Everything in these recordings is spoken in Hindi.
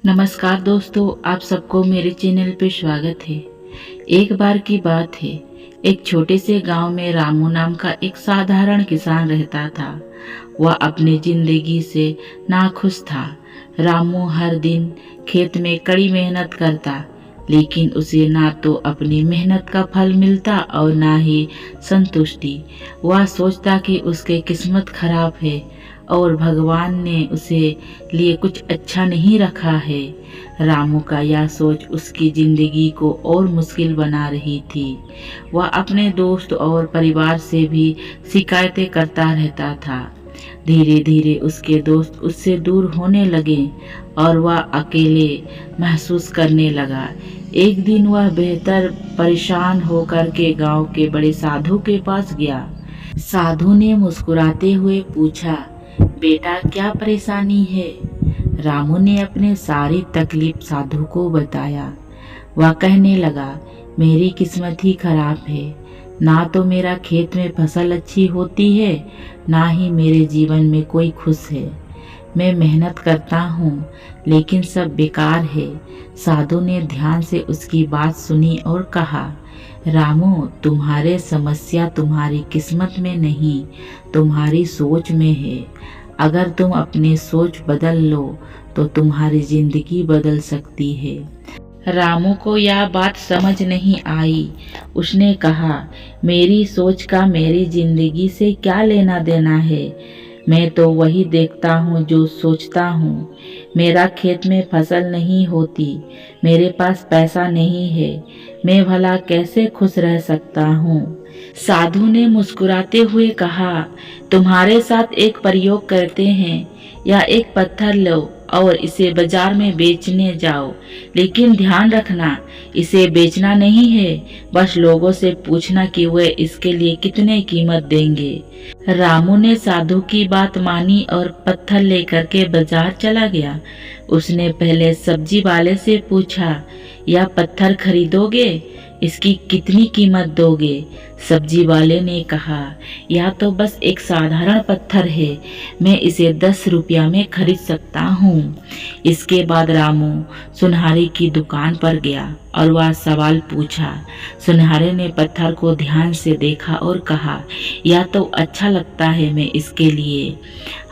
नमस्कार दोस्तों, आप सबको मेरे चैनल पे स्वागत है। एक बार की बात है, एक छोटे से गांव में रामू नाम का एक साधारण किसान रहता था। वह अपनी जिंदगी से नाखुश था। रामू हर दिन खेत में कड़ी मेहनत करता, लेकिन उसे ना तो अपनी मेहनत का फल मिलता और ना ही संतुष्टि। वह सोचता कि उसकी किस्मत खराब है और भगवान ने उसे लिए कुछ अच्छा नहीं रखा है। रामू का यह सोच उसकी जिंदगी को और मुश्किल बना रही थी। वह अपने दोस्त और परिवार से भी शिकायतें करता रहता था। धीरे धीरे उसके दोस्त उससे दूर होने लगे और वह अकेले महसूस करने लगा। एक दिन वह बेहतर परेशान होकर के गांव के बड़े साधु के पास गया। साधु ने मुस्कुराते हुए पूछा, बेटा क्या परेशानी है? रामू ने अपने सारी तकलीफ साधु को बताया। वह कहने लगा, मेरी किस्मत ही खराब है। ना तो मेरा खेत में फसल अच्छी होती है, ना ही मेरे जीवन में कोई खुश है। मैं मेहनत करता हूँ, लेकिन सब बेकार है। साधु ने ध्यान से उसकी बात सुनी और कहा, रामू, तुम्हारे समस्या तुम्हारी किस्मत में नहीं, तुम्हारी सोच में है। अगर तुम अपनी सोच बदल लो तो तुम्हारी जिंदगी बदल सकती है। रामू को यह बात समझ नहीं आई। उसने कहा, मेरी सोच का मेरी जिंदगी से क्या लेना देना है? मैं तो वही देखता हूँ जो सोचता हूँ। मेरा खेत में फसल नहीं होती, मेरे पास पैसा नहीं है, मैं भला कैसे खुश रह सकता हूँ? साधु ने मुस्कुराते हुए कहा, तुम्हारे साथ एक प्रयोग करते हैं। या एक पत्थर लो और इसे बाजार में बेचने जाओ, लेकिन ध्यान रखना, इसे बेचना नहीं है। बस लोगों से पूछना कि वे इसके लिए कितने कीमत देंगे। रामू ने साधु की बात मानी और पत्थर लेकर के बाजार चला गया। उसने पहले सब्जी वाले से पूछा, यह पत्थर खरीदोगे? इसकी कितनी कीमत दोगे? सब्जी वाले ने कहा, यह तो बस एक साधारण पत्थर है, मैं इसे 10 रुपया में खरीद सकता हूँ। इसके बाद रामू सुनहरे की दुकान पर गया और वह सवाल पूछा। सुनहरे ने पत्थर को ध्यान से देखा और कहा, यह तो अच्छा लगता है, मैं इसके लिए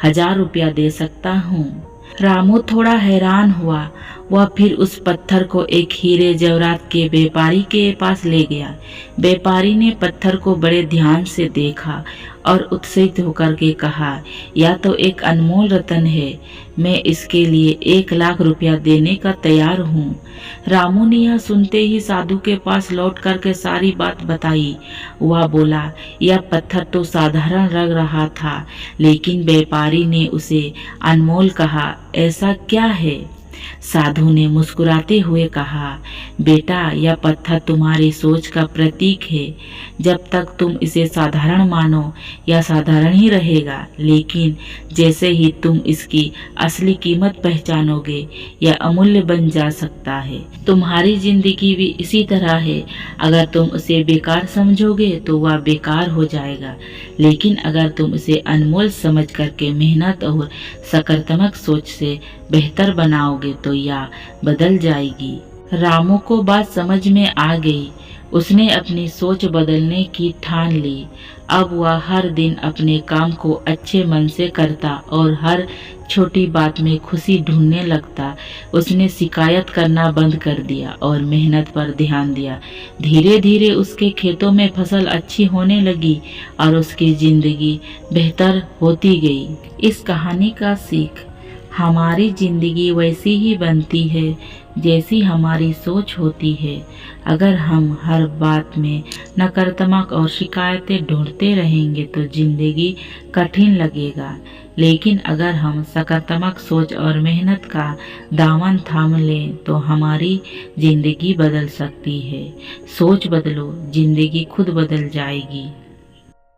1000 रुपया दे सकता हूँ। रामू थोड़ा हैरान हुआ। वह फिर उस पत्थर को एक हीरे जवाहरात के व्यापारी के पास ले गया। व्यापारी ने पत्थर को बड़े ध्यान से देखा और उत्साहित होकर के कहा, यह तो एक अनमोल रत्न है, मैं इसके लिए 1 लाख रुपया देने का तैयार हूँ। रामू ने यह सुनते ही साधु के पास लौट करके सारी बात बताई। वह बोला, यह पत्थर तो साधारण लग रहा था, लेकिन व्यापारी ने उसे अनमोल कहा, ऐसा क्या है? साधु ने मुस्कुराते हुए कहा, बेटा, यह पत्थर तुम्हारी सोच का प्रतीक है। जब तक तुम इसे साधारण मानो, यह साधारण ही रहेगा, लेकिन जैसे ही तुम इसकी असली कीमत पहचानोगे, यह अमूल्य बन जा सकता है। तुम्हारी जिंदगी भी इसी तरह है। अगर तुम उसे बेकार समझोगे तो वह बेकार हो जाएगा, लेकिन अगर तुम इसे अनमोल समझ करके मेहनत और सकारात्मक सोच से बेहतर बनाओगे तो यह बदल जाएगी। रामू को बात समझ में आ गई। उसने अपनी सोच बदलने की ठान ली। अब वह हर दिन अपने काम को अच्छे मन से करता और हर छोटी बात में खुशी ढूंढने लगता। उसने शिकायत करना बंद कर दिया और मेहनत पर ध्यान दिया। धीरे धीरे उसके खेतों में फसल अच्छी होने लगी और उसकी जिंदगी बेहतर होती गई। इस कहानी का सीख, हमारी जिंदगी वैसी ही बनती है जैसी हमारी सोच होती है। अगर हम हर बात में नकारात्मक और शिकायतें ढूंढते रहेंगे तो जिंदगी कठिन लगेगा, लेकिन अगर हम सकारात्मक सोच और मेहनत का दामन थाम लें तो हमारी जिंदगी बदल सकती है। सोच बदलो, जिंदगी खुद बदल जाएगी।